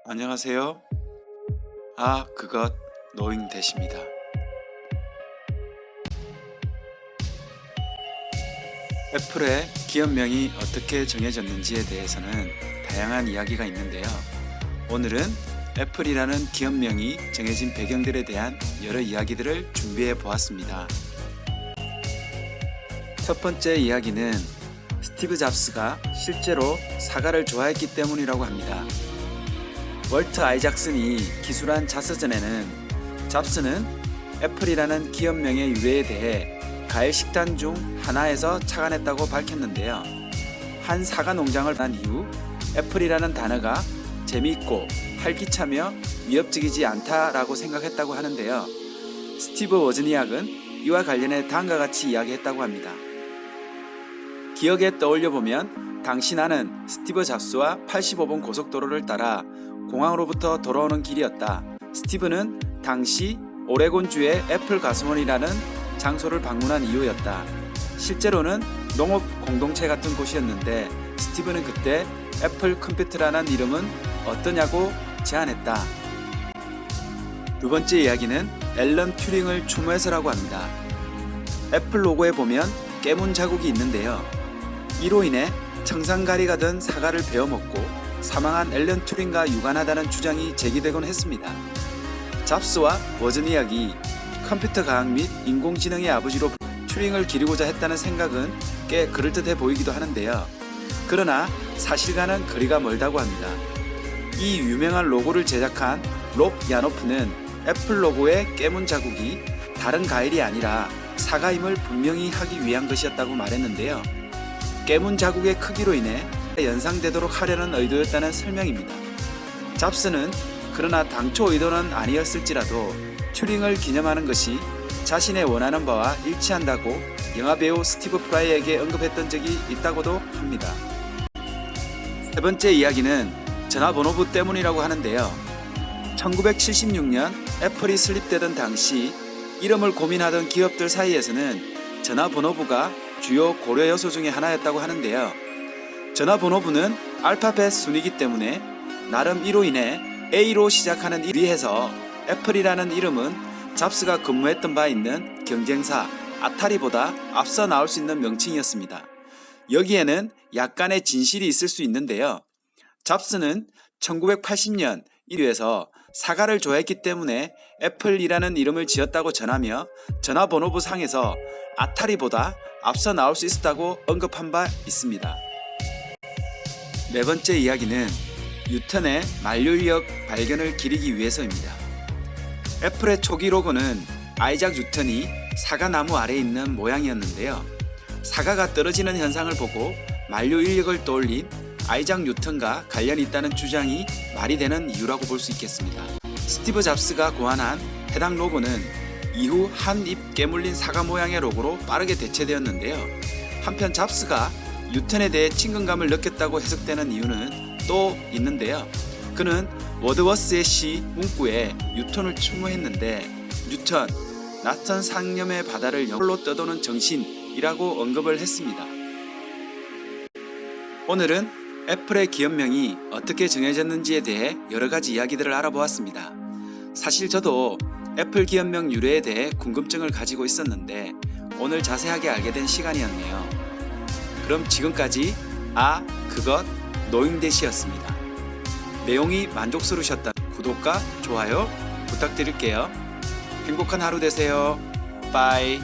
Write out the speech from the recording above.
안녕하세요. 그것 노잉대시입니다. 애플의 기업명이 어떻게 정해졌는지에 대해서는 다양한 이야기가 있는데요. 오늘은 애플이라는 기업명이 정해진 배경들에 대한 여러 이야기들을 준비해 보았습니다. 첫 번째 이야기는 스티브 잡스가 실제로 사과를 좋아했기 때문이라고 합니다. 월트 아이작슨이 기술한 자서전에는 잡스는 애플이라는 기업명의 유래에 대해 과일 식단 중 하나에서 착안했다고 밝혔는데요. 한 사과 농장을 한 이후 애플이라는 단어가 재미있고 활기차며 위협적이지 않다라고 생각했다고 하는데요. 스티브 워즈니악은 이와 관련해 다음과 같이 이야기했다고 합니다. 기억에 떠올려보면 당시 나는 스티브 잡스와 85번 고속도로를 따라 공항으로부터 돌아오는 길이었다. 스티브는 당시 오레곤주의 애플 가수원이라는 장소를 방문한 이유였다. 실제로는 농업 공동체 같은 곳이었는데 스티브는 그때 애플 컴퓨터라는 이름은 어떠냐고 제안했다. 두 번째 이야기는 앨런 튜링을 추모해서라고 합니다. 애플 로고에 보면 깨문 자국이 있는데요. 이로 인해 청산가리가 든 사과를 베어먹고 사망한 앨런 튜링과 유관하다는 주장이 제기되곤 했습니다. 잡스와 워즈니악이 컴퓨터 과학 및 인공지능의 아버지로 튜링을 기리고자 했다는 생각은 꽤 그럴듯해 보이기도 하는데요. 그러나 사실과는 거리가 멀다고 합니다. 이 유명한 로고를 제작한 롭 야노프는 애플 로고의 깨문 자국이 다른 과일이 아니라 사과임을 분명히 하기 위한 것이었다고 말했는데요. 깨문 자국의 크기로 인해 연상되도록 하려는 의도였다는 설명입니다. 잡스는 그러나 당초 의도는 아니었을지라도 튜링을 기념하는 것이 자신의 원하는 바와 일치한다고 영화배우 스티브 프라이에게 언급했던 적이 있다고도 합니다. 세 번째 이야기는 전화번호부 때문이라고 하는데요. 1976년 애플이 설립되던 당시 이름을 고민하던 기업들 사이에서는 전화번호부가 주요 고려 요소 중에 하나였다고 하는데요. 전화번호부는 알파벳 순이기 때문에 나름 이로 인해 A로 시작하는 일이 해서 애플이라는 이름은 잡스가 근무했던 바 있는 경쟁사 아타리보다 앞서 나올 수 있는 명칭이었습니다. 여기에는 약간의 진실이 있을 수 있는데요. 잡스는 1980년 1위에서 사과를 좋아했기 때문에 애플이라는 이름을 지었다고 전하며 전화번호부 상에서 아타리보다 앞서 나올 수 있었다고 언급한 바 있습니다. 네 번째 이야기는 뉴턴의 만류인력 발견을 기리기 위해서입니다. 애플의 초기 로고는 아이작 뉴턴이 사과나무 아래에 있는 모양이었는데요. 사과가 떨어지는 현상을 보고 만류인력을 떠올린 아이작 뉴턴과 관련이 있다는 주장이 말이 되는 이유라고 볼 수 있겠습니다. 스티브 잡스가 고안한 해당 로고는 이후 한 입 깨물린 사과 모양의 로고로 빠르게 대체되었는데요. 한편 잡스가 뉴턴에 대해 친근감을 느꼈다고 해석되는 이유는 또 있는데요. 그는 워드워스의 시 문구에 뉴턴을 추모했는데 뉴턴, 낯선 상념의 바다를 홀로 떠도는 정신이라고 언급을 했습니다. 오늘은 애플의 기업명이 어떻게 정해졌는지에 대해 여러가지 이야기들을 알아보았습니다. 사실 저도 애플 기업명 유래에 대해 궁금증을 가지고 있었는데 오늘 자세하게 알게 된 시간이었네요. 그럼 지금까지 그것 노잉대시였습니다. 내용이 만족스러우셨다면 구독과 좋아요 부탁드릴게요. 행복한 하루 되세요. 빠이.